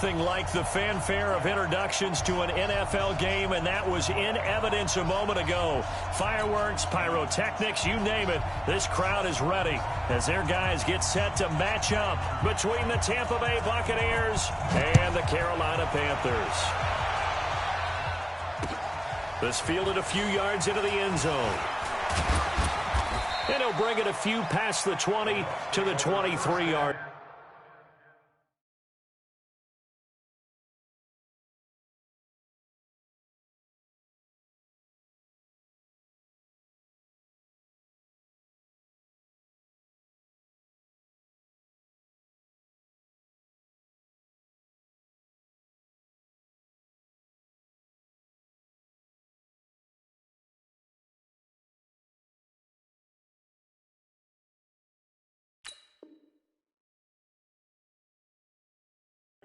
nothing like the fanfare of introductions to an NFL game, and that was in evidence a moment ago. Fireworks, pyrotechnics, you name it. This crowd is ready as their guys get set to match up between the Tampa Bay Buccaneers and the Carolina Panthers. This fielded a few yards into the end zone. And he'll bring it a few past the 20 to the 23-yard.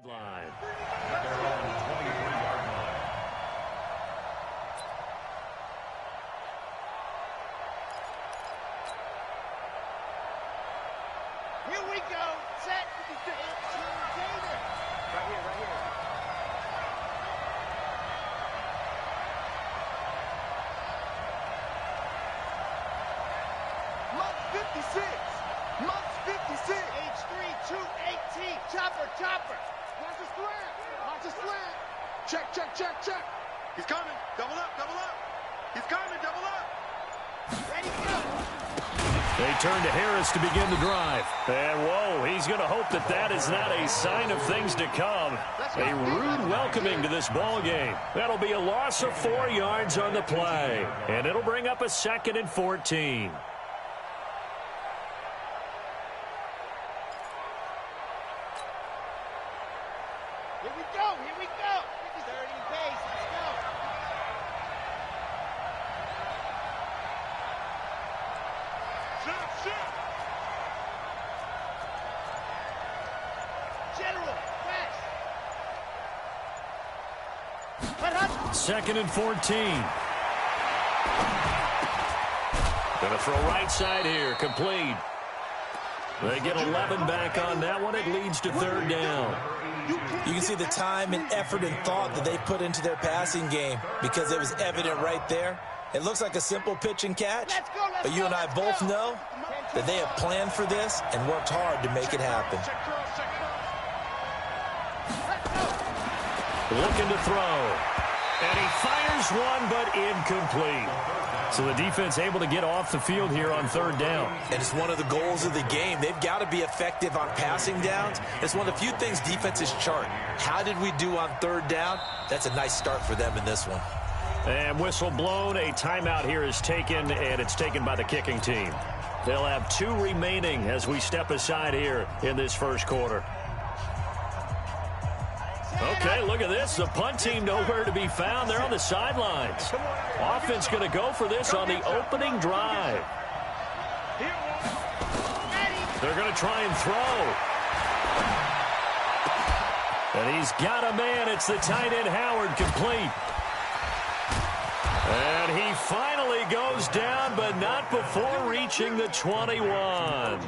Line. Here we go. Set. Right here, right here. Month 56. Month 56. Age 3, 218. Chopper, chopper. Watch the slant. Watch the slant. Check, check, check, check. He's coming. Double up, double up. He's coming, double up. Ready, go. They turn to Harris to begin the drive. And, whoa, he's going to hope that that is not a sign of things to come. A rude welcoming to this ball game. That'll be a loss of 4 yards on the play. And it'll bring up a 2nd and 14. Here we go, here we go. 30 pace, let's go. General, fast. 2nd and 14. Gonna throw right side here, complete. They get 11 back on that one. It leads to 3rd down. You can see the time and effort and thought that they put into their passing game because it was evident right there. It looks like a simple pitch and catch, but you and I both know that they have planned for this and worked hard to make it happen. Looking to throw. And he fires one, but incomplete. So the defense able to get off the field here on 3rd down. And it's one of the goals of the game. They've got to be effective on passing downs. It's one of the few things defenses chart. How did we do on 3rd down? That's a nice start for them in this one. And whistle blown. A timeout here is taken, and it's taken by the kicking team. They'll have 2 remaining as we step aside here in this first quarter. Okay, look at this. The punt team nowhere to be found. They're on the sidelines. Offense going to go for this on the opening drive. They're going to try and throw. And he's got a man. It's the tight end Howard, complete. And he finally goes down, but not before reaching the 21.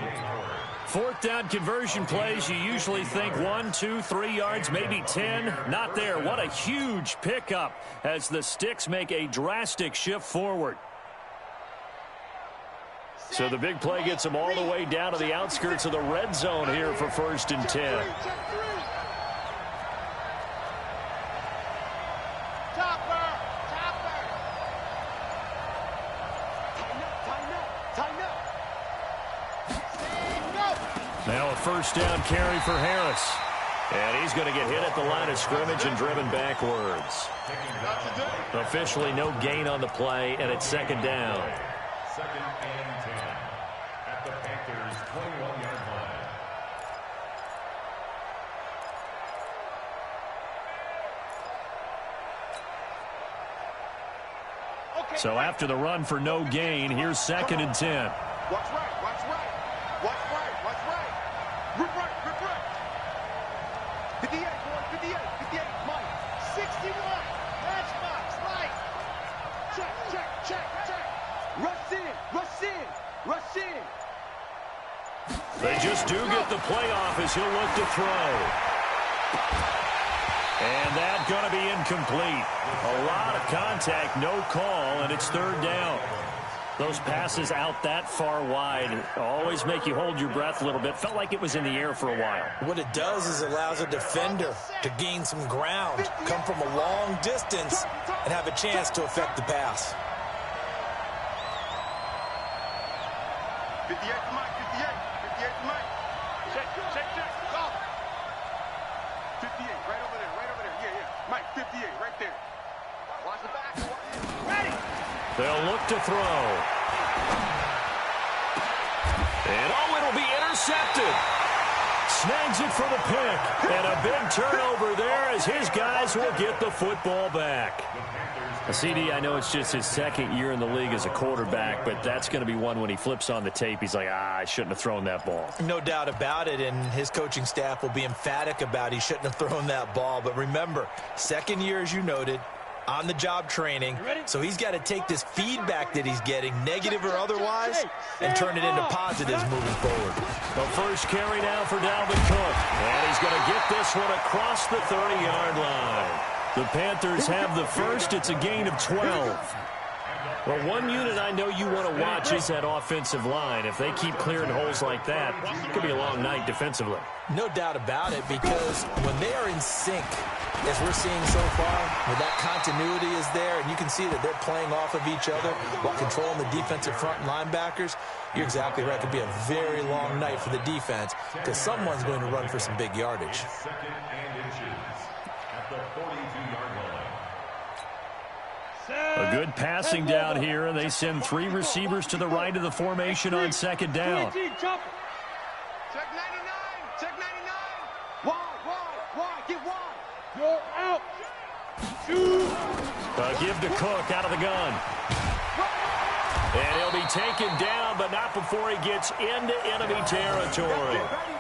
4th down conversion plays, you usually think 1, 2, 3 yards, maybe 10. Not there. What a huge pickup as the Sticks make a drastic shift forward. So the big play gets them all the way down to the outskirts of the red zone here for 1st and 10. Now a 1st down carry for Harris. And he's going to get hit at the line of scrimmage and driven backwards. Officially no gain on the play, and it's 2nd down. 2nd and 10 at the Panthers' 21-yard line. So after the run for no gain, here's 2nd and 10. Watch right, watch right. Watch right, watch right. Rip right, rip right. 58, boy, 58, 58, Mike. 61, matchbox, right. Check, check, check, check. Rush in, rush in, rush in. They just do get the playoff as he'll look to throw. And that's going to be incomplete. A lot of contact, no call, and it's third down. Those passes out that far wide always make you hold your breath a little bit. Felt like it was in the air for a while. What it does is it allows a defender to gain some ground, come from a long distance, and have a chance to affect the pass. 58 to Mike, 58 to Mike. Check, go. 58, right over there, yeah. Mike, 58, right there. Watch the back. Ready. They'll look to throw. And it'll be intercepted. Snags it for the pick. And a big turnover there as his guys will get the football back. CD, I know it's just his second year in the league as a quarterback, but that's going to be one when he flips on the tape. He's like, I shouldn't have thrown that ball. No doubt about it, and his coaching staff will be emphatic about he shouldn't have thrown that ball. But remember, second year, as you noted, on-the-job training, so he's got to take this feedback that he's getting, negative or otherwise, and turn it into positives moving forward. The first carry now for Dalvin Cook, and he's going to get this one across the 30-yard line. The Panthers have the first. It's a gain of 12. Well, one unit I know you want to watch is that offensive line. If they keep clearing holes like that, it could be a long night defensively. No doubt about it, because when they are in sync, as we're seeing so far, where that continuity is there, and you can see that they're playing off of each other while controlling the defensive front linebackers, you're exactly right. It could be a very long night for the defense because someone's going to run for some big yardage. Second and inches at the 42-yard line. A good passing down here, and they send three receivers to the right of the formation on second down. Check 99. Wide, get wide. You're out. Shoot. Give to Cook out of the gun. And he'll be taken down, but not before he gets into enemy territory.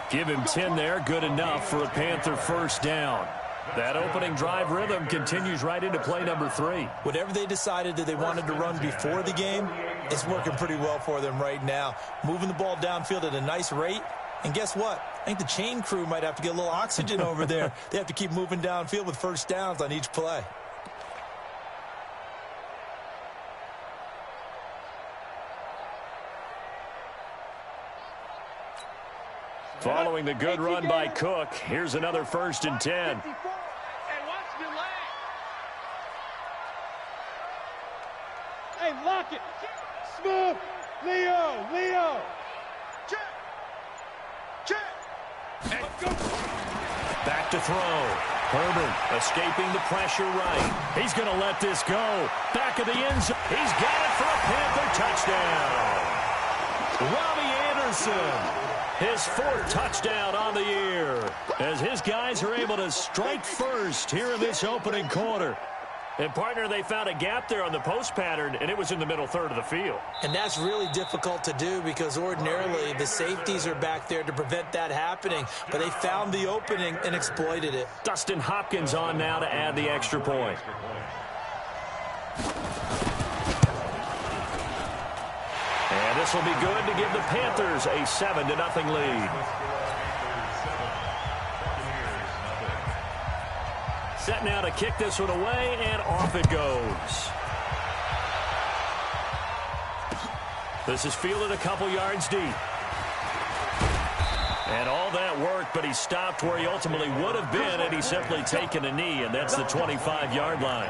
Give him 10 there, good enough for a Panther first down. That opening drive rhythm continues right into play number 3. Whatever they decided that they wanted to run before the game, it's working pretty well for them right now. Moving the ball downfield at a nice rate. And guess what? I think the chain crew might have to get a little oxygen over there. They have to keep moving downfield with first downs on each play. Following the good run by Cook, here's another 1st and 10. Hey, lock it. Smooth. Leo. Check. Back to throw. Herbert escaping the pressure right. He's going to let this go. Back of the end zone. He's got it for a Panther touchdown. Robbie Anderson. His 4th touchdown on the year as his guys are able to strike first here in this opening quarter. And, partner, they found a gap there on the post pattern, and it was in the middle third of the field. And that's really difficult to do because ordinarily the safeties are back there to prevent that happening. But they found the opening and exploited it. Dustin Hopkins on now to add the extra point. And this will be good to give the Panthers a 7-0 lead. Set now to kick this one away, and off it goes. This is fielded a couple yards deep. And all that work, but he stopped where he ultimately would have been had he simply taken a knee, and that's the 25-yard line.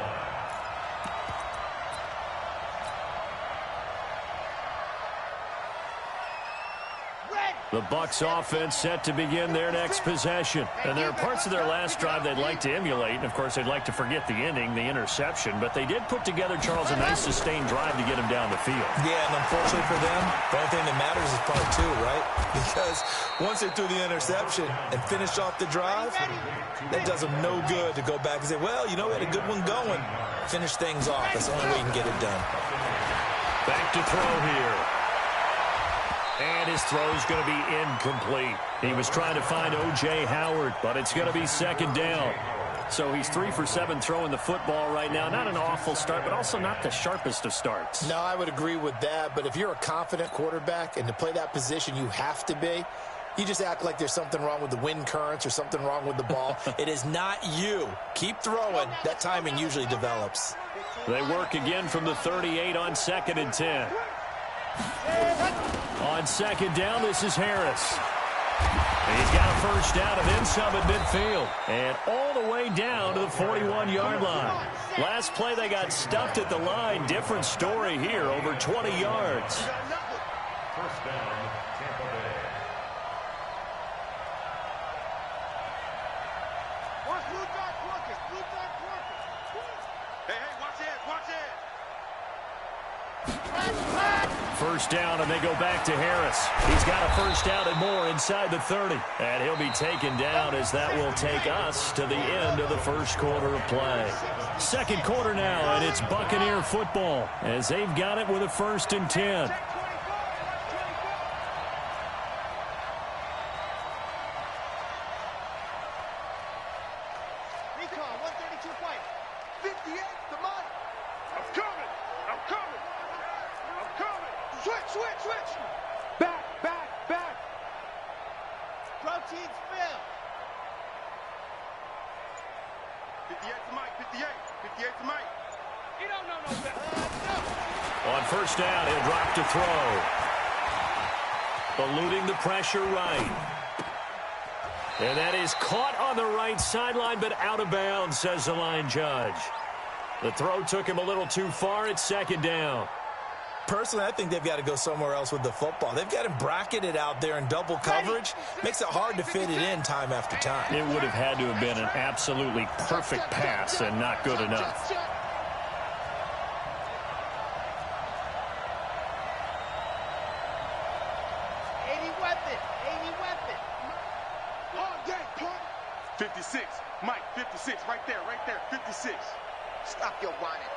The Bucs offense set to begin their next possession. And there are parts of their last drive they'd like to emulate. And, of course, they'd like to forget the ending, the interception. But they did put together, Charles, a nice sustained drive to get him down the field. Yeah, and unfortunately for them, the only thing that matters is part 2, right? Because once they threw the interception and finished off the drive, that does them no good to go back and say, well, you know, we had a good one going. Finish things off. That's the only way you can get it done. Back to throw here. And his throw's going to be incomplete. He was trying to find O.J. Howard, but it's going to be second down. So he's 3 for 7 throwing the football right now. Not an awful start, but also not the sharpest of starts. No, I would agree with that. But if you're a confident quarterback and to play that position, you have to be. You just act like there's something wrong with the wind currents or something wrong with the ball. It is not you. Keep throwing. That timing usually develops. They work again from the 38 on 2nd and 10. On 2nd down, this is Harris. He's got a first down and then some at midfield. And all the way down to the 41-yard line. Last play, they got stuffed at the line. Different story here, over 20 yards. First down, Tampa Bay. Watch blue dot working. Blue dot working. Hey, watch it. Watch it. First down, and they go back to Harris. He's got a first down and more inside the 30. And he'll be taken down as that will take us to the end of the first quarter of play. Second quarter now, and it's Buccaneer football as they've got it with a 1st and 10. Recon, 132 fight. 58 to Mike. I'm coming. I'm coming. I'm coming. Switch. Back. Protein spill. 58 to Mike. 58 to Mike. He don't know no better. No. On first down, he'll drop to throw. Eluding the pressure right. And that is caught on the right sideline, but out of bounds, says the line judge. The throw took him a little too far. It's 2nd down. Personally, I think they've got to go somewhere else with the football. They've got him bracketed out there in double coverage. Makes it hard to fit it in time after time. It would have had to have been an absolutely perfect pass and not good enough. All day, punk. 56. Mike, 56. Right there. 56. Stop your whining.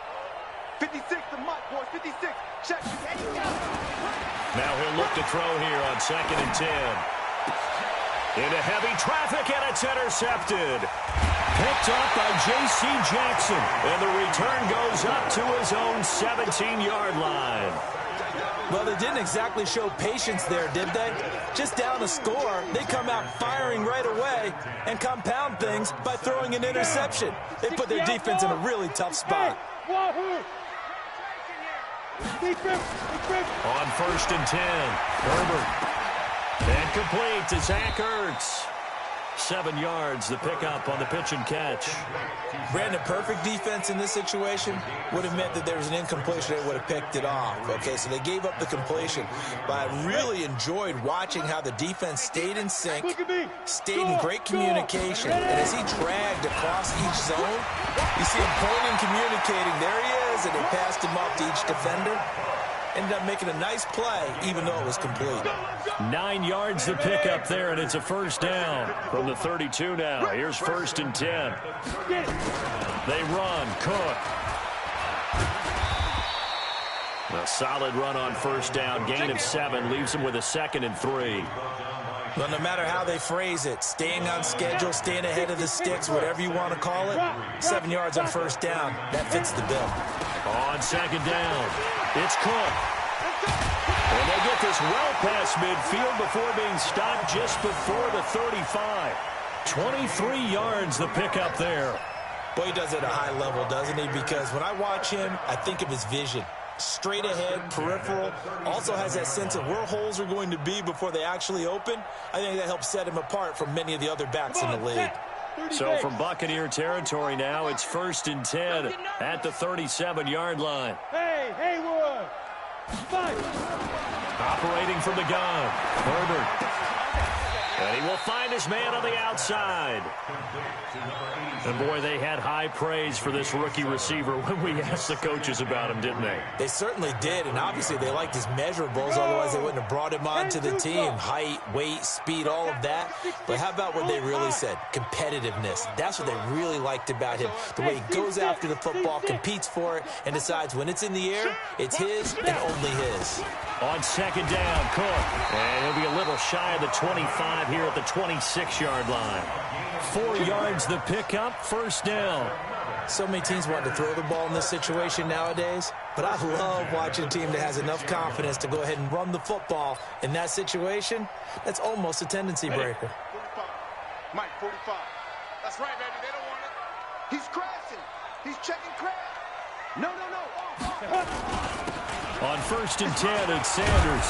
56 to Mike, boys. 56. Check. Now he'll look to throw here on 2nd and 10. Into heavy traffic, and it's intercepted. Picked up by J.C. Jackson. And the return goes up to his own 17-yard line. Well, they didn't exactly show patience there, did they? Just down a score, they come out firing right away and compound things by throwing an interception. They put their defense in a really tough spot. On 1st and 10, Herbert. And complete to Zach Ertz. 7 yards, the pickup on the pitch and catch. Brandon, perfect defense in this situation would have meant that there was an incompletion. They would have picked it off. Okay, so they gave up the completion. But I really enjoyed watching how the defense stayed in sync, stayed in great communication. And as he dragged across each zone, you see him pointing, communicating. There he is, and they passed him off to each defender. Ended up making a nice play, even though it was complete. 9 yards the pickup there, and it's a first down from the 32 now. Here's 1st and 10. They run. Cook. A solid run on first down. Gain of 7 leaves him with a 2nd and 3. Well, no matter how they phrase it, staying on schedule, staying ahead of the sticks, whatever you want to call it, 7 yards on first down, that fits the bill. On 2nd down, it's Cook. And they get this well past midfield before being stopped just before the 35. 23 yards the pickup there. Boy, he does it at a high level, doesn't he? Because when I watch him, I think of his vision. Straight ahead, peripheral, also has that sense of where holes are going to be before they actually open. I think that helps set him apart from many of the other backs in the league. So from Buccaneer territory now, it's 1st and 10 at the 37-yard line. Hey, Haywood. Operating from the gun, Herbert. And he will find his man on the outside. And, boy, they had high praise for this rookie receiver when we asked the coaches about him, didn't they? They certainly did, and obviously they liked his measurables, otherwise they wouldn't have brought him onto the team. Height, weight, speed, all of that. But how about what they really said? Competitiveness. That's what they really liked about him. The way he goes after the football, competes for it, and decides when it's in the air, it's his and only his. On 2nd down, Cook. And he'll be a little shy of the 25 here at the 26-yard line. 4 yards the pickup, first down. So many teams want to throw the ball in this situation nowadays. But I love watching a team that has enough confidence to go ahead and run the football. In that situation, that's almost a tendency breaker. 45. Mike, 45. That's right, baby. They don't want it. He's crashing. He's checking crash. No. On 1st and 10, it's Sanders.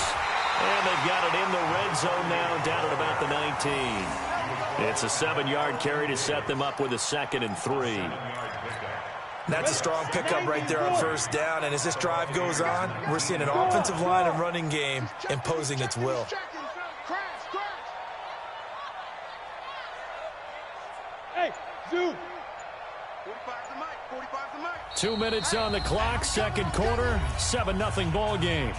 And they've got it in the red zone now, down at about the 19. It's a 7-yard carry to set them up with a 2nd and 3. That's a strong pickup right there on 1st down. And as this drive goes on, we're seeing an offensive line and running game imposing its will. Hey, zoom. 45 to Mike. 45 to Mike. 2 minutes on the clock, second quarter, 7-0 ball game.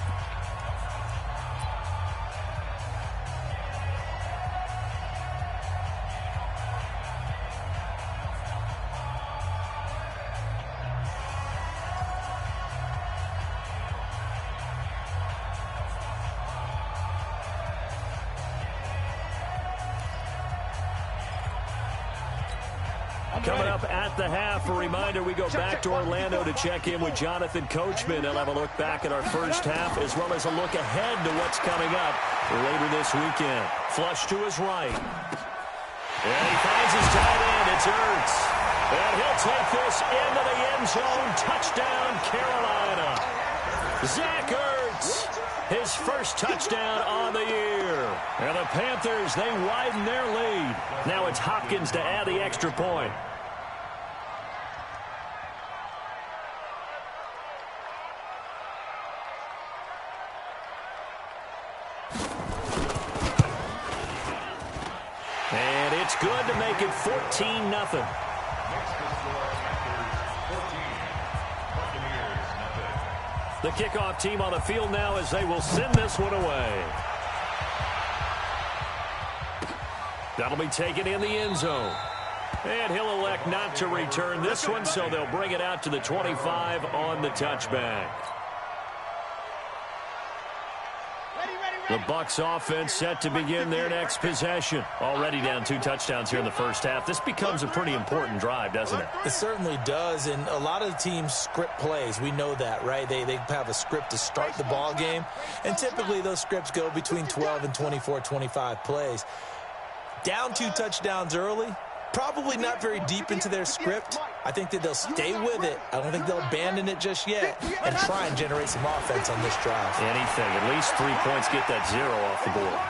Coming up at the half, a reminder, we go back to Orlando to check in with Jonathan Coachman. He'll have a look back at our first half as well as a look ahead to what's coming up later this weekend. Flush to his right. And he finds his tight end. It's Ertz. And he'll take this into the end zone. Touchdown, Carolina. Zach Ertz, his first touchdown on the year. And the Panthers, they widen their lead. Now it's Hopkins to add the extra point. And it's good to make it 14-0. The kickoff team on the field now as they will send this one away. That'll be taken in the end zone. And he'll elect not to return this one, so they'll bring it out to the 25 on the touchback. The Bucs offense set to begin their next possession. Already down 2 touchdowns here in the first half. This becomes a pretty important drive, doesn't it? It certainly does, and a lot of the teams script plays. We know that, right? They have a script to start the ball game, and typically those scripts go between 12 and 24, 25 plays. Down 2 touchdowns early, probably not very deep into their script. I think that they'll stay with it. I don't think they'll abandon it just yet and try and generate some offense on this drive. Anything. At least 3 points, get that 0 off the board.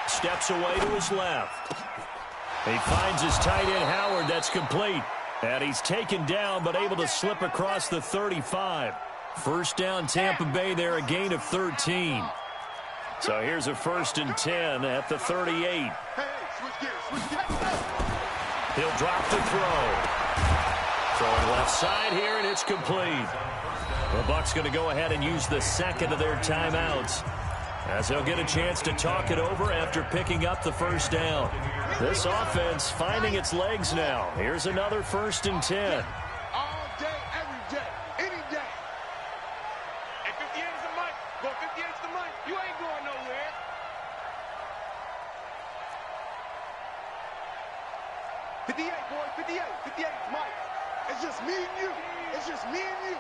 Steps away to his left. He finds his tight end, Howard. That's complete. And he's taken down but able to slip across the 35. First down, Tampa Bay there, a gain of 13. So here's a 1st and 10 at the 38. He'll drop the throw. Throwing left side here, and it's complete. The Bucs going to go ahead and use the second of their timeouts as they'll get a chance to talk it over after picking up the first down. This offense finding its legs now. Here's another 1st and 10. All day, every day, any day. And 58 is the mic. Go 58 is the mic. You ain't going nowhere. Boy, 58 is Mike. It's just me and you. It's just me and you.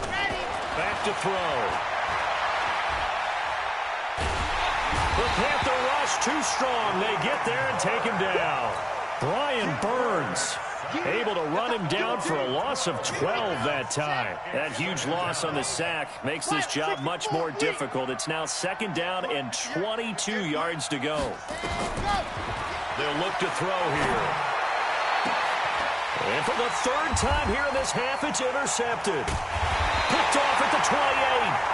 Ready? Back to throw. The Panther rush too strong. They get there and take him down. Brian Burns able to run him down for a loss of 12 that time. That huge loss on the sack makes this job much more difficult. It's now 2nd down and 22 yards to go. They'll look to throw here. And for the 3rd time here in this half, it's intercepted. Picked off at the 28.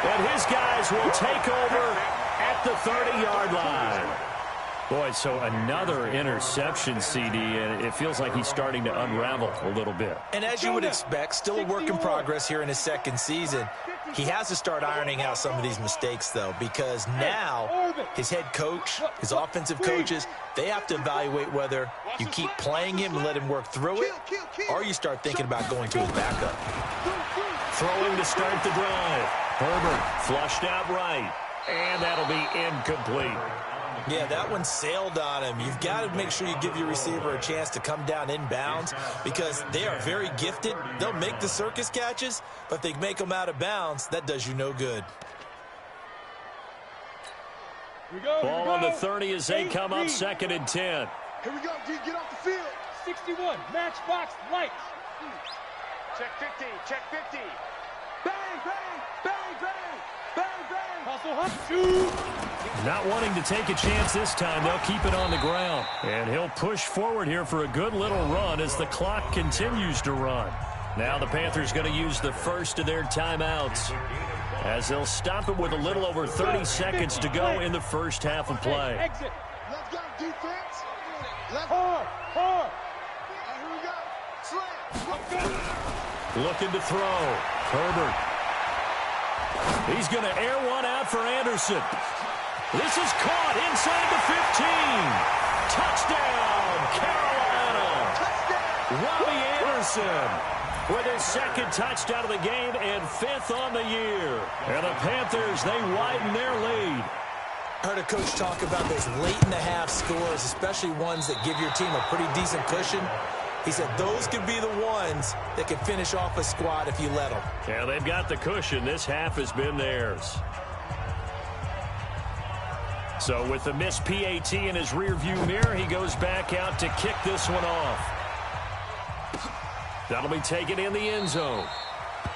And his guys will take over at the 30-yard line. Boy, so another interception, CD, and it feels like he's starting to unravel a little bit. And as you would expect, still a work in progress here in his 2nd season. He has to start ironing out some of these mistakes, though, because now his head coach, his offensive coaches, they have to evaluate whether you keep playing him and let him work through it, or you start thinking about going to his backup. Throwing to start the drive. Herbert flushed out right, and that'll be incomplete. Yeah, that one sailed on him. You've got to make sure you give your receiver a chance to come down inbounds because they are very gifted. They'll make the circus catches, but if they make them out of bounds, that does you no good. Ball on the 30 as they come up 2nd and 10. Here we go, D. Get off the field. 61, matchbox, lights. Check 50, check 50. Bang, bang, bang, bang, bang, bang. Hustle, hustle. Not wanting to take a chance this time, they'll keep it on the ground. And he'll push forward here for a good little run as the clock continues to run. Now the Panthers going to use the first of their timeouts as they'll stop it with a little over 30 seconds to go in the first half of play. Exit. Let's go, defense. Let's Hard, hard. Here we go. Slam. Looking to throw. Herbert. He's going to air one out for Anderson. This is caught inside the 15. Touchdown, Carolina. Robbie Anderson with his 2nd touchdown of the game and 5th on the year. And the Panthers, they widen their lead. I heard a coach talk about those late-in-the-half scores, especially ones that give your team a pretty decent cushion. He said those could be the ones that can finish off a squad if you let them. Yeah, they've got the cushion. This half has been theirs. So with the missed PAT in his rearview mirror, he goes back out to kick this one off. That'll be taken in the end zone.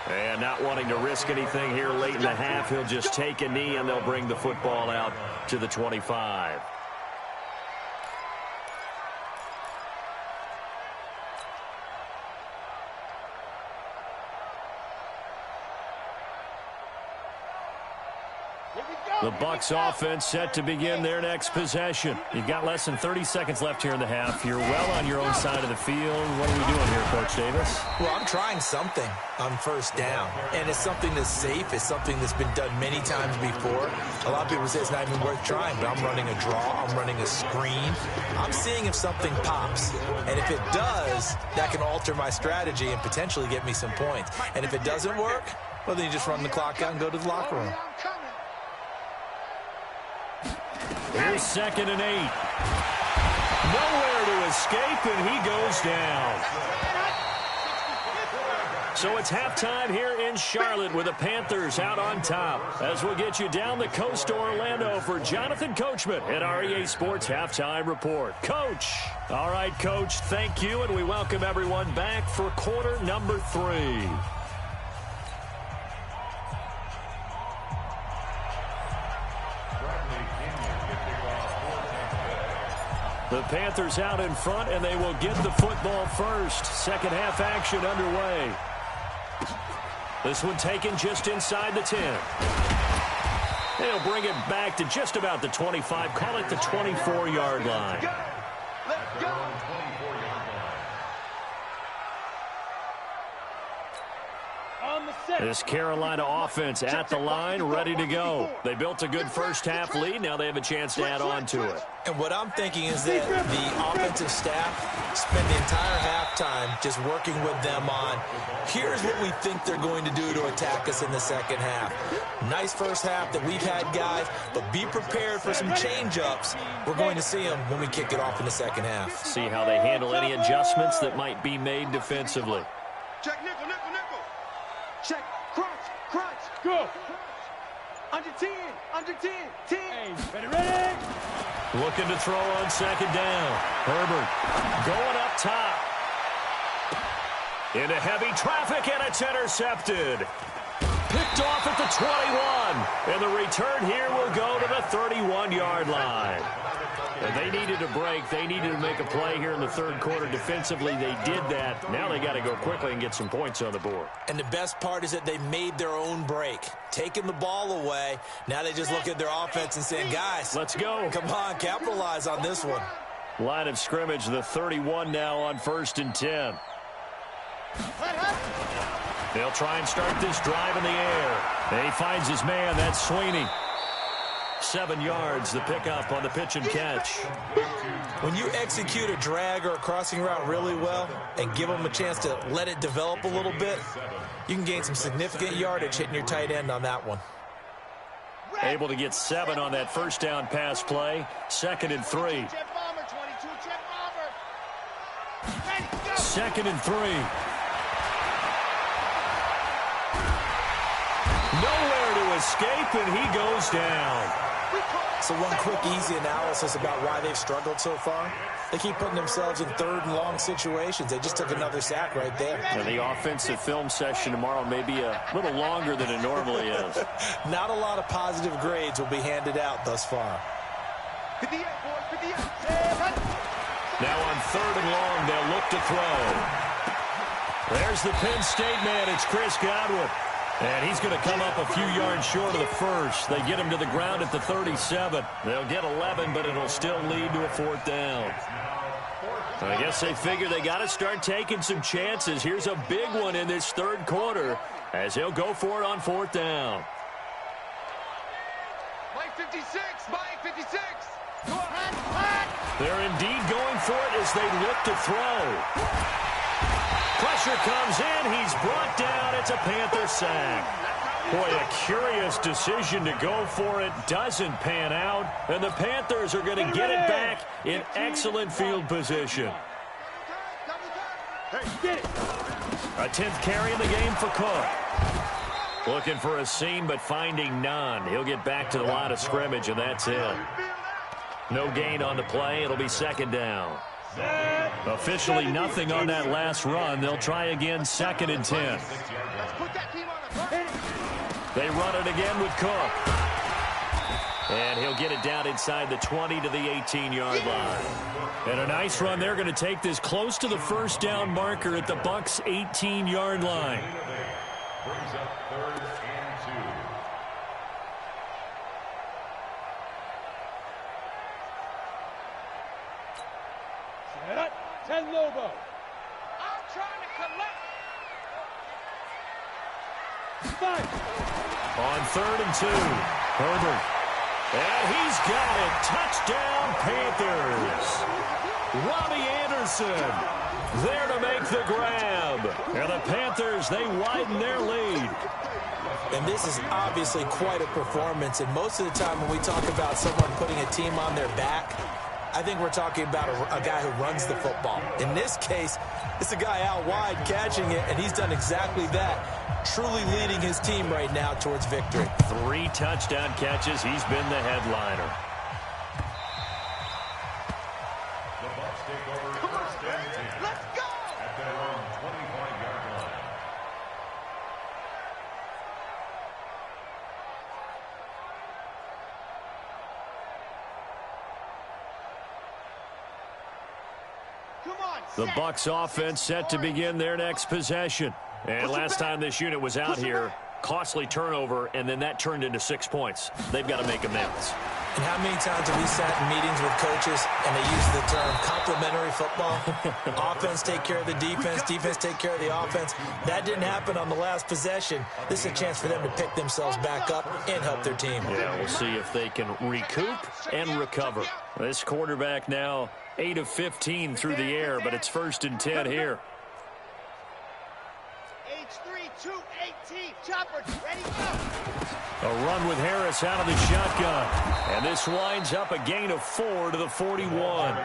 And not wanting to risk anything here late in the half, he'll just take a knee and they'll bring the football out to the 25. The Bucs offense set to begin their next possession. You've got less than 30 seconds left here in the half. You're well on your own side of the field. What are we doing here, Coach Davis? Well, I'm trying something on first down, and it's something that's safe. It's something that's been done many times before. A lot of people say it's not even worth trying, but I'm running a draw. I'm running a screen. I'm seeing if something pops, and if it does, that can alter my strategy and potentially get me some points. And if it doesn't work, well, then you just run the clock out and go to the locker room. Here's 2nd and 8. Nowhere to escape, and he goes down. So it's halftime here in Charlotte with the Panthers out on top. As we'll get you down the coast to Orlando for Jonathan Coachman at REA Sports Halftime Report. Coach. All right, Coach, thank you, and we welcome everyone back for quarter number 3. The Panthers out in front, and they will get the football first. Second half action underway. This one taken just inside the 10. They'll bring it back to just about the 25. Call it the 24-yard line. Let's go. This Carolina offense at the line, ready to go. They built a good first half lead. Now they have a chance to add on to it. And what I'm thinking is that the offensive staff spend the entire halftime just working with them on, here's what we think they're going to do to attack us in the second half. Nice first half that we've had, guys, but be prepared for some change-ups. We're going to see them when we kick it off in the second half. See how they handle any adjustments that might be made defensively. Check nickel, nickel, nickel. Check crunch, crunch. Go. Under 10, under 10, 10. Hey, ready, ready. Looking to throw on second down. Herbert going up top. Into heavy traffic, and it's intercepted. Picked off at the 21. And the return here will go to the 31-yard line. And they needed a break. They needed to make a play here in the third quarter defensively. They did that. Now they got to go quickly and get some points on the board. And the best part is that they made their own break, taking the ball away. Now they just look at their offense and saying, guys, let's go. Come on, capitalize on this one. Line of scrimmage, the 31 now on 1st and 10. They'll try and start this drive in the air. And he finds his man. That's Sweeney. 7 yards, the pickup on the pitch and catch. When you execute a drag or a crossing route really well and give them a chance to let it develop a little bit, you can gain some significant yardage hitting your tight end on that one. Able to get 7 on that first down pass play. 2nd and 3. 2nd and 3. Nowhere to escape, and he goes down. So one quick, easy analysis about why they've struggled so far. They keep putting themselves in 3rd and long situations. They just took another sack right there. And the offensive film session tomorrow may be a little longer than it normally is. Not a lot of positive grades will be handed out thus far. Now on 3rd and long, they'll look to throw. There's the Penn State man. It's Chris Godwin. And he's going to come up a few yards short of the first. They get him to the ground at the 37. They'll get 11, but it'll still lead to a 4th down. I guess they figure they got to start taking some chances. Here's a big one in this 3rd quarter as he'll go for it on 4th down. Mike 56, Mike 56. They're indeed going for it as they look to throw. Pressure comes in. He's brought down. It's a Panther sack. Boy, a curious decision to go for it. Doesn't pan out. And the Panthers are going to get it back in excellent field position. A 10th carry in the game for Cook. Looking for a seam, but finding none. He'll get back to the line of scrimmage, and that's it. No gain on the play. It'll be 2nd down. Officially nothing on that last run. They'll try again, 2nd and 10. They run it again with Cook. And he'll get it down inside the 20 to the 18-yard line. And a nice run. They're going to take this close to the 1st down marker at the Bucs' 18-yard line. Brings up 3rd and 2. 10 Lobo. I'm trying to collect. 5. On 3rd and 2, Herbert. And he's got it. Touchdown, Panthers. Robbie Anderson there to make the grab. And the Panthers, they widen their lead. And this is obviously quite a performance. And most of the time when we talk about someone putting a team on their back, I think we're talking about a guy who runs the football. In this case, it's a guy out wide catching it, and he's done exactly that, truly leading his team right now towards victory. 3 touchdown catches. He's been the headliner. The Bucs take over 1st and 10. Let's go. At their own 25-yard line. The Bucs offense set to begin their next possession. And last time this unit was out here, costly turnover, and then that turned into 6 points. They've got to make amends. And how many times have we sat in meetings with coaches and they use the term complementary football? Offense take care of the defense, defense take care of the offense. That didn't happen on the last possession. This is a chance for them to pick themselves back up and help their team. Yeah, we'll see if they can recoup and recover. This quarterback now 8 of 15 through the air, but it's 1st and 10 here. H3-2-18, chopper, ready, go. A run with Harris out of the shotgun. And this winds up a gain of 4 to the 41.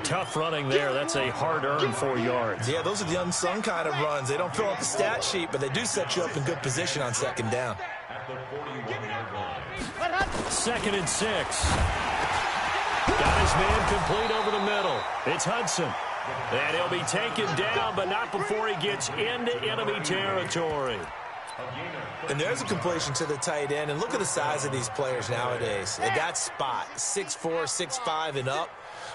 Tough running there. That's a hard-earned 4 yards. Yeah, those are the unsung kind of runs. They don't fill up the stat sheet, but they do set you up in good position on 2nd down. At the 41-yard line. 2nd and 6. Got his man complete over the middle. It's Hudson. And he'll be taken down, but not before he gets into enemy territory. And there's a completion to the tight end. And look at the size of these players nowadays. At that spot, 6'4", 6'5", and up.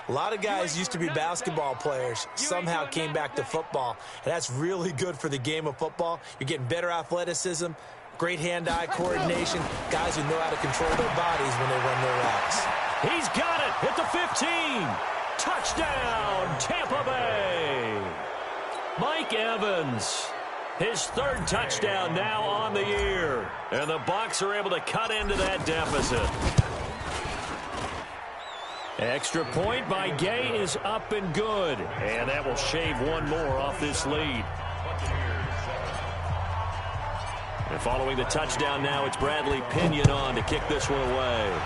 A lot of guys used to be basketball players, somehow came back to football. And that's really good for the game of football. You're getting better athleticism, great hand-eye coordination, guys who know how to control their bodies when they run their routes. He's got it at the 15. Touchdown, Tampa Bay. Mike Evans, his 3rd touchdown now on the year. And the Bucs are able to cut into that deficit. Extra point by Gay is up and good. And that will shave 1 more off this lead. And following the touchdown now, it's Bradley Pinion on to kick this one away.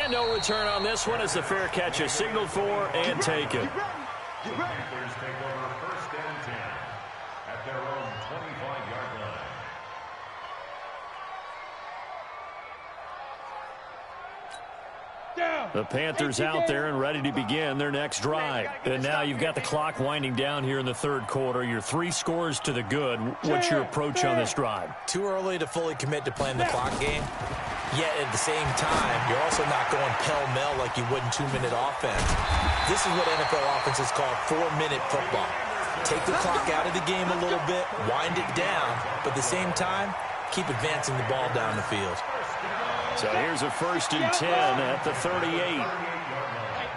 And no return on this one as the fair catch is signaled for and taken. The Panthers take over 1st and 10 at their own 25-yard line. The Panthers out there and ready to begin their next drive. And now you've got the clock winding down here in the third quarter. You're 3 scores to the good. What's your approach on this drive? Too early to fully commit to playing the clock game. Yet at the same time, you're also not going pell-mell like you would in 2-minute offense. This is what NFL offenses call 4-minute football. Take the clock out of the game a little bit, wind it down, but at the same time, keep advancing the ball down the field. So here's a 1st and 10 at the 38.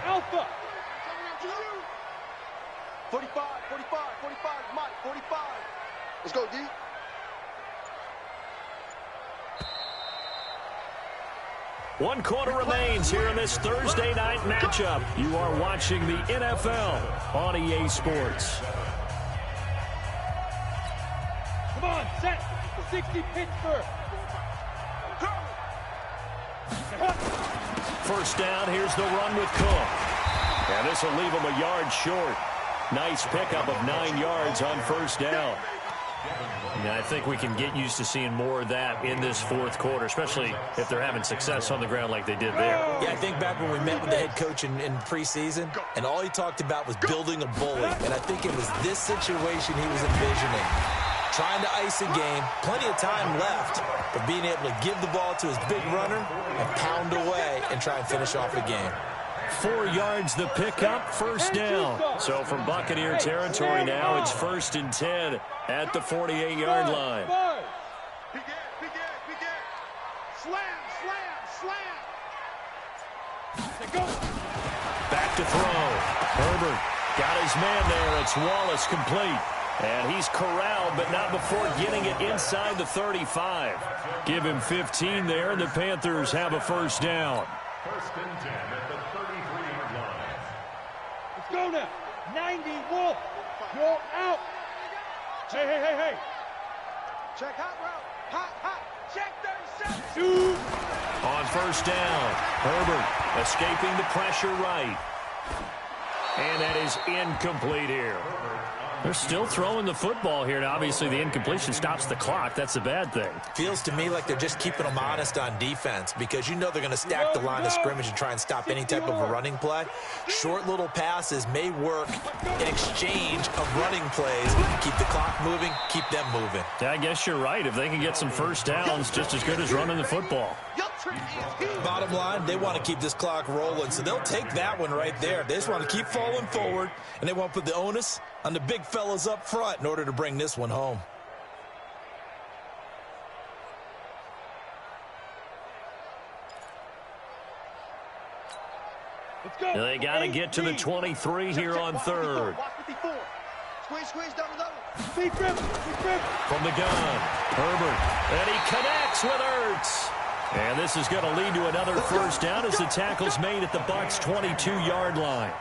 Alpha. 45, 45, 45, Mike, 45. Let's go, D. One quarter remains here in this Thursday night matchup. You are watching the NFL on EA Sports. Come on, set. 60 Pittsburgh. First down, here's the run with Cook. And this will leave him a yard short. Nice pickup of 9 yards on first down. Yeah, I think we can get used to seeing more of that in this fourth quarter, especially if they're having success on the ground like they did there. Yeah, I think back when we met with the head coach in preseason, and all he talked about was building a bully. And I think it was this situation he was envisioning. Trying to ice a game, plenty of time left, but being able to give the ball to his big runner and pound away and try and finish off the game. 4 yards the pickup, first down. So from Buccaneer territory now, it's 1st and 10 at the 48-yard line. Begin. Slam. Back to throw. Herbert got his man there. It's Wallace complete. And he's corralled, but not before getting it inside the 35. Give him 15 there, and the Panthers have a first down. 1st and 10 at the 33-yard line. Let's go now. 90 Wolf. You're out. Hey. Check hot route. Hot. Check 37. Shoot. On first down, Herbert escaping the pressure right. And that is incomplete here. They're still throwing the football here, and obviously the incompletion stops the clock. That's a bad thing. Feels to me like they're just keeping them honest on defense because you know they're going to stack the line of scrimmage and try and stop any type of a running play. Short little passes may work in exchange of running plays. Keep the clock moving, keep them moving. I guess you're right. If they can get some first downs, just as good as running the football. Bottom line, they want to keep this clock rolling, so they'll take that one right there. They just want to keep falling forward, and they want to put the onus on the big fellas up front in order to bring this one home. Let's go. They got to get to the 23 here on third. Squeeze down the low. Big grip. From the gun, Herbert, and he connects with Ertz. And this is going to lead to another first down as the tackle's made at the Bucs' 22-yard line.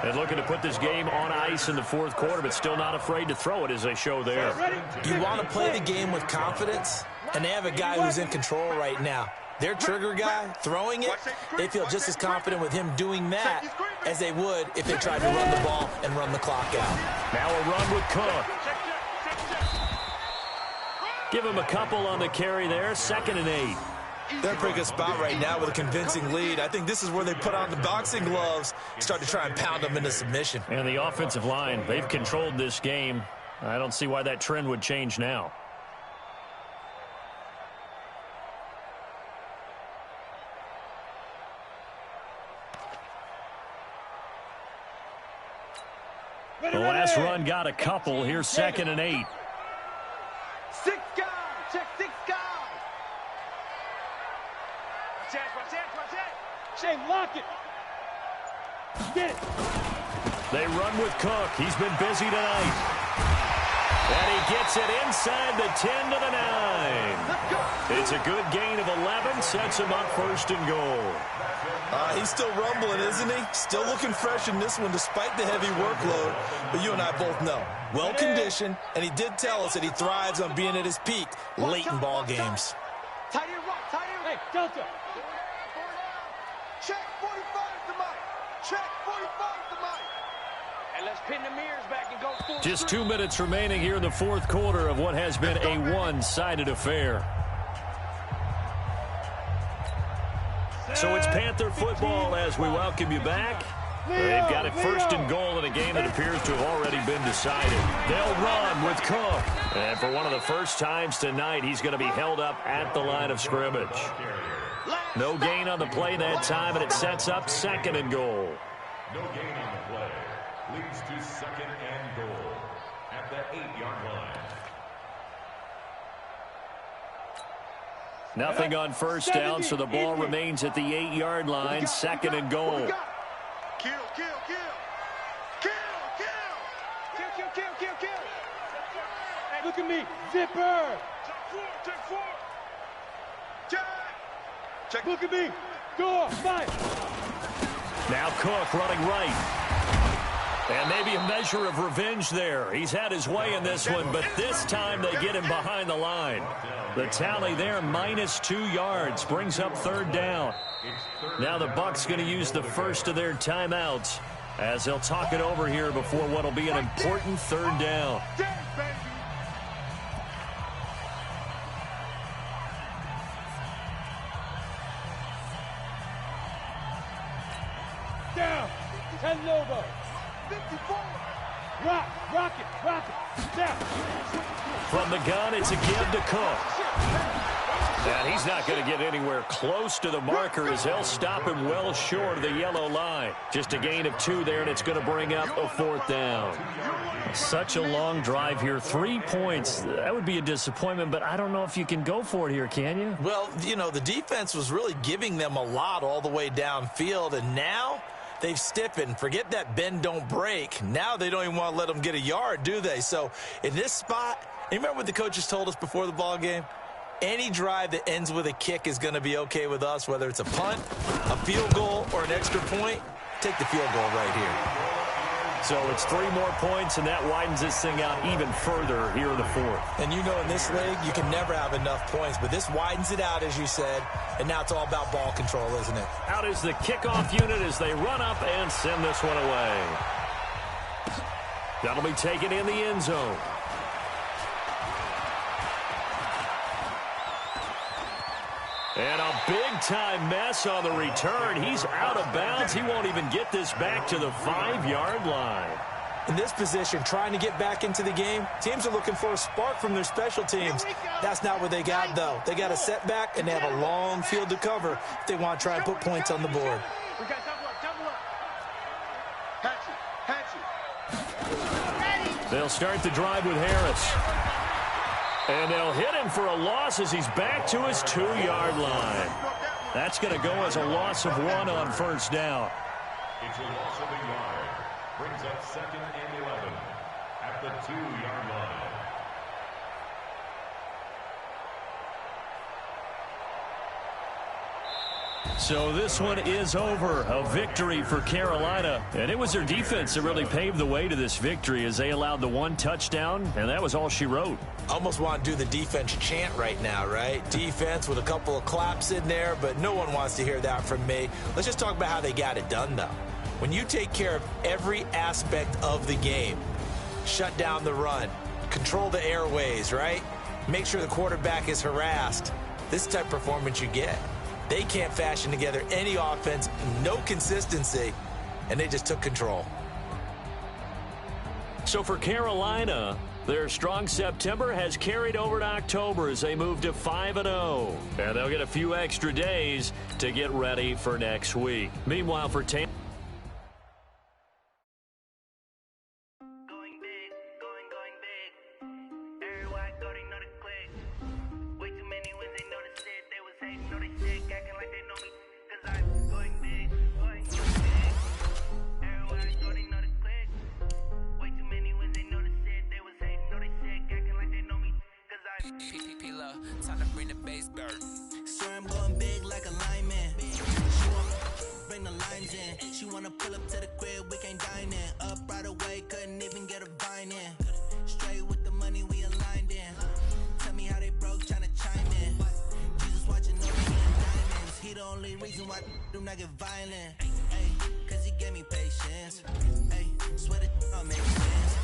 And looking to put this game on ice in the fourth quarter, but still not afraid to throw it as they show there. You want to play the game with confidence, and they have a guy who's in control right now. Their trigger guy throwing it, they feel just as confident with him doing that as they would if they tried to run the ball and run the clock out. Now a run with Cook. Give him a couple on the carry there, 2nd and 8. They're in a pretty good spot right now with a convincing lead. I think this is where they put on the boxing gloves, start to try and pound them into submission. And the offensive line, they've controlled this game. I don't see why that trend would change now. The last run got a couple. Here's 2nd and 8. 6 guys. Check 6 guys. Watch it. Shane, lock it. Get it. They run with Cook. He's been busy tonight. And he gets it inside the 10 to the 9. It's a good gain of 11. Sets him up 1st and goal. He's still rumbling, isn't he? Still looking fresh in this one despite the heavy workload. But you and I both know, well-conditioned, and he did tell us that he thrives on being at his peak late in ball games. Tight end, rock, tight end. Hey, Delta. Check 45 to Mike. Check 45 to Mike. And let's pin the mirrors back and go full Just street. 2 minutes remaining here in the fourth quarter of what has been a one-sided affair. So it's Panther football as we welcome you back. They've got it first and goal in a game that appears to have already been decided. They'll run with Cook. And for one of the first times tonight, he's going to be held up at the line of scrimmage. No gain on the play that time, and it sets up second and goal. No gain on the play. Leads to second and goal at the 8-yard line. Nothing on first down, so the ball remains at the 8-yard line, second and goal. Kill, kill, kill. Kill, kill. Kill, kill, kill, kill, kill. Hey, look at me. Zipper. Check 4. Check. Look at me. Door. Fight. Now Cook running right. And maybe a measure of revenge there. He's had his way in this one, but this time they get him behind the line. The tally there, -2 yards, brings up third down. Now the Bucs going to use the first of their timeouts as they'll talk it over here before what will be an important third down. Down. 10 Lobo. 54. Rock it, down. From the gun, it's a give to Cook. And he's not going to get anywhere close to the marker as they'll stop him well short of the yellow line. Just a gain of 2 there, and it's going to bring up a fourth down. Such a long drive here. 3 points. That would be a disappointment, but I don't know if you can go for it here, can you? Well, you know, the defense was really giving them a lot all the way downfield, and now they've stiffened. Forget that bend, don't break. Now they don't even want to let them get a yard, do they? So in this spot, you remember what the coaches told us before the ball game? Any drive that ends with a kick is going to be okay with us, whether it's a punt, a field goal, or an extra point. Take the field goal right here. So it's 3 more points, and that widens this thing out even further here in the fourth. And you know in this league, you can never have enough points, but this widens it out, as you said, and now it's all about ball control, isn't it? Out is the kickoff unit as they run up and send this one away. That'll be taken in the end zone. And a big-time mess on the return. He's out of bounds. He won't even get this back to the 5-yard line. In this position, trying to get back into the game, teams are looking for a spark from their special teams. That's not what they got, though. They got a setback, and they have a long field to cover if they want to try and put points on the board. We got double up. Hatchet. They'll start the drive with Harris. And they'll hit him for a loss as he's back to his 2-yard line. That's going to go as a loss of 1 on first down. It's a loss of a yard. Brings up second and 11 at the 2-yard line. So this one is over. A victory for Carolina. And it was their defense that really paved the way to this victory as they allowed the 1 touchdown, and that was all she wrote. Almost want to do the defense chant right now, right? Defense with a couple of claps in there, but no one wants to hear that from me. Let's just talk about how they got it done, though. When you take care of every aspect of the game, shut down the run, control the airways, right? Make sure the quarterback is harassed. This type of performance you get. They can't fashion together any offense, no consistency, and they just took control. So for Carolina, their strong September has carried over to October as they move to 5-0. And they'll get a few extra days to get ready for next week. Meanwhile, for Tampa, time to bring the base dirt. Swear I'm going big like a lineman. bring the lines in. She wanna pull up to the crib, we can't dine in. Up right away, couldn't even get a vine in. Straight with the money, we aligned in. Tell me how they broke, tryna chime in. Jesus watching over me in diamonds. He the only reason why do not get violent. Ay, cause he gave me patience. Ay, swear that all make sense.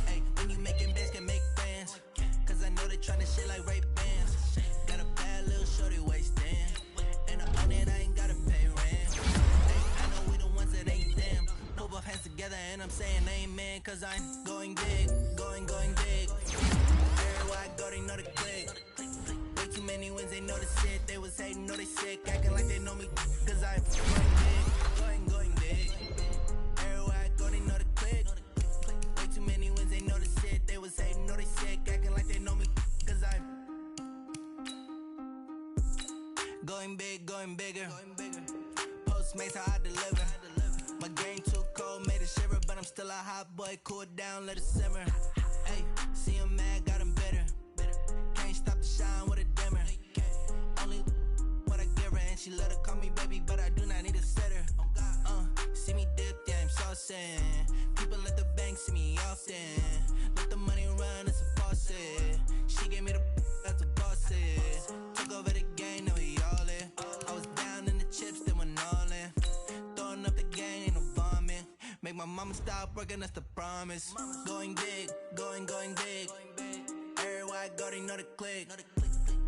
Ay, when you making bands, can make friends. Cause I know they tryna shit like Ray-Bans. Got a bad little shorty wasting. And I own it, I ain't gotta pay rent. Ay, I know we the ones that ain't them. Put both hands together and I'm saying amen. Cause I'm going big, going big. Everywhere I go, they know the click. Way too many wins, they know the shit. They was hating, know they sick. Acting like they know me. Cause I'm going big. Everywhere I go, they know the click. Way too many wins, they know the shit. They was hating, know they sick. Acting like they know me. Cause I'm going big, going bigger. Postmates, how I deliver. My game too cold, made it shiver. But I'm still a hot boy, cool it down, let it simmer. Hey, see him mad, got him bitter. Can't stop the shine with a dimmer. Only what I give her, and she let her call me baby, but I do not need a sitter. See me dip, yeah, I'm saucing. People at the bank see me often. Let the money run, it's a faucet. She gave me the that's a boss it. Took over the game, now we all in. I was down in the chips, they went all in. Throwing up the game, ain't no bombing. Make my mama stop working, that's the promise. Going big, going big. Everywhere I go, they know the click.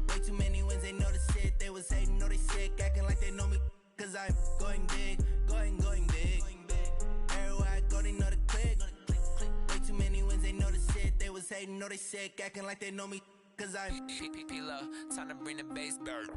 Way too many wins, they know the shit. They was hating, know they sick, acting like they know me. Cause I'm going big, going big. Everywhere I go, they know the click. Way too many wins, they know the shit. They was hating, know they sick, acting like they know me. Cause I'm P-Lo, time to bring the bass bird.